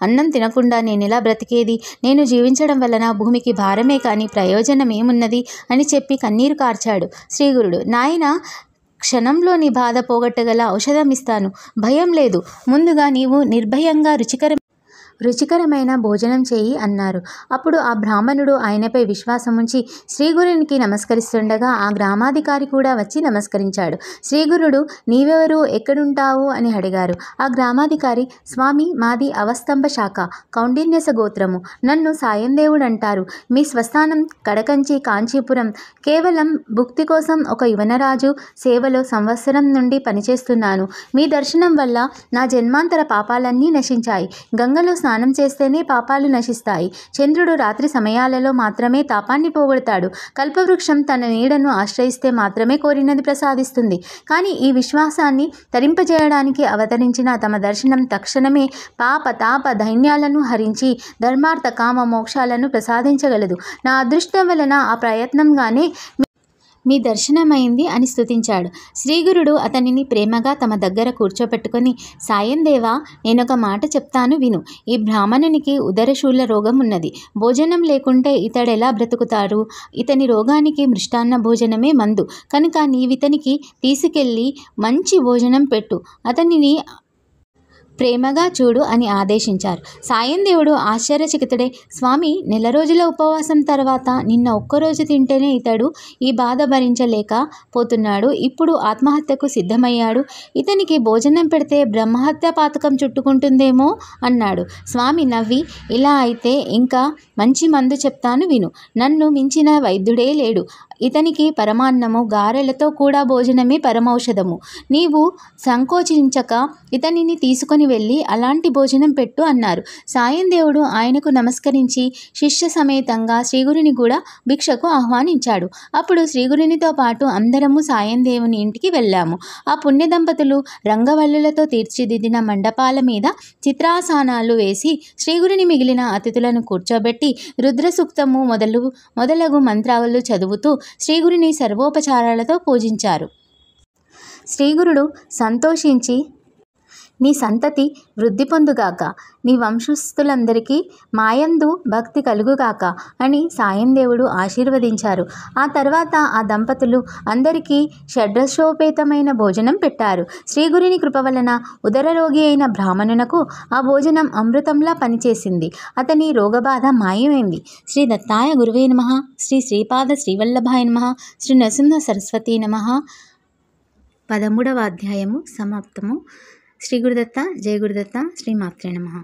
అన్నం తినకుండా నేనెలా బ్రతికేది? నేను జీవించడం వలన భూమికి భారమే కానీ ప్రయోజనం ఏమున్నది అని చెప్పి కన్నీరు కార్చాడు. శ్రీగురుడు, నాయనా, క్షణంలో నీ బాధ పోగొట్టగల ఔషధం ఇస్తాను, భయం లేదు. ముందుగా నీవు నిర్భయంగా రుచికరమైన భోజనం చేయి అన్నారు. అప్పుడు ఆ బ్రాహ్మణుడు ఆయనపై విశ్వాసముంచి శ్రీగురునికి నమస్కరిస్తుండగా ఆ గ్రామాధికారి కూడా వచ్చి నమస్కరించాడు. శ్రీగురుడు, నీవెవరు, ఎక్కడుంటావు అని అడిగారు. ఆ గ్రామాధికారి, స్వామి, మాది అవస్తంభ శాఖ, కౌండిన్యస గోత్రము. నన్ను సాయందేవుడంటారు. మీ స్వస్థానం కడకంచి, కాంచీపురం. కేవలం భుక్తి కోసం ఒక యువనరాజు సేవలో సంవత్సరం నుండి పనిచేస్తున్నాను. మీ దర్శనం వల్ల నా జన్మాంతర పాపాలన్నీ నశించాయి. గంగలో స్నానం చేస్తేనే పాపాలు నశిస్తాయి. చంద్రుడు రాత్రి సమయాలలో మాత్రమే తాపాన్ని పోగొడతాడు. కల్పవృక్షం తన నీడను ఆశ్రయిస్తే మాత్రమే కోరినది ప్రసాదిస్తుంది. కానీ ఈ విశ్వాసాన్ని తరింపజేయడానికి అవతరించిన తమ దర్శనం తక్షణమే పాప తాప దైన్యాలను హరించి ధర్మార్థ కామ మోక్షాలను ప్రసాదించగలదు. నా అదృష్టం వలన ఆ ప్రయత్నంగానే మీ దర్శనమైంది అని స్తుతించాడు. శ్రీగురుడు అతనిని ప్రేమగా తమ దగ్గర కూర్చోపెట్టుకొని, సాయందేవా, నేనొక మాట చెప్తాను విను. ఈ బ్రాహ్మణునికి ఉదరశూల రోగం ఉన్నది. భోజనం లేకుంటే ఇతడెలా బ్రతుకుతారు? ఇతని రోగానికి మృష్టాన్న భోజనమే మందు. కనుక నీవితనికి తీసుకెళ్ళి మంచి భోజనం పెట్టు, అతనిని ప్రేమగా చూడు అని ఆదేశించారు. సాయందేవుడు ఆశ్చర్యచకితుడై, స్వామి, నెల రోజుల ఉపవాసం తర్వాత నిన్న ఒక్కరోజు తింటేనే ఇతడు ఈ బాధ భరించలేక పోతున్నాడు. ఇప్పుడు ఆత్మహత్యకు సిద్ధమయ్యాడు. ఇతనికి భోజనం పెడితే బ్రహ్మహత్య పాతకం చుట్టుకుంటుందేమో అన్నాడు. స్వామి నవ్వి, ఇలా అయితే ఇంకా మంచి మందు చెప్తాను విను. నన్ను మించిన వైద్యుడే లేడు. ఇతనికి పరమాన్నము, గారెలతో కూడా భోజనమే పరమౌషధము. నీవు సంకోచించక ఇతనిని తీసుకొని వెళ్ళి అలాంటి భోజనం పెట్టు అన్నారు. సాయందేవుడు ఆయనకు నమస్కరించి శిష్య సమేతంగా శ్రీగురుని కూడా భిక్షకు ఆహ్వానించాడు. అప్పుడు శ్రీగురునితో పాటు అందరము సాయందేవుని ఇంటికి వెళ్ళాము. ఆ పుణ్య దంపతులు రంగవల్లులతో తీర్చిదిద్దిన మండపాల మీద చిత్రాసనాలు వేసి శ్రీగురుని మిగిలిన అతిథులను కూర్చోబెట్టి రుద్రసూక్తము మొదలగు మంత్రాలు చదువుతూ శ్రీగురుని సర్వోపచారాలతో పూజించారు. శ్రీగురుడు సంతోషించి, నీ సంతతి వృద్ధి పొందుగాక, నీ వంశస్థులందరికీ మాయందు భక్తి కలుగుగాక అని సాయందేవుడు ఆశీర్వదించారు. ఆ తర్వాత ఆ దంపతులు అందరికీ షడ్రసోపేతమైన భోజనం పెట్టారు. శ్రీగురుని కృప వలన ఉదరరోగి అయిన బ్రాహ్మణునకు ఆ భోజనం అమృతంలా పనిచేసింది. అతని రోగబాధ మాయమైంది. శ్రీ దత్తాయ గురువే నమః. శ్రీ శ్రీపాద శ్రీవల్లభాయ నమః. శ్రీ నరసింహ సరస్వతీ నమః. 13వ అధ్యాయము సమాప్తము. శ్రీ గురుదత్త, జయ గురుదత్త, శ్రీ మాత్రే నమః.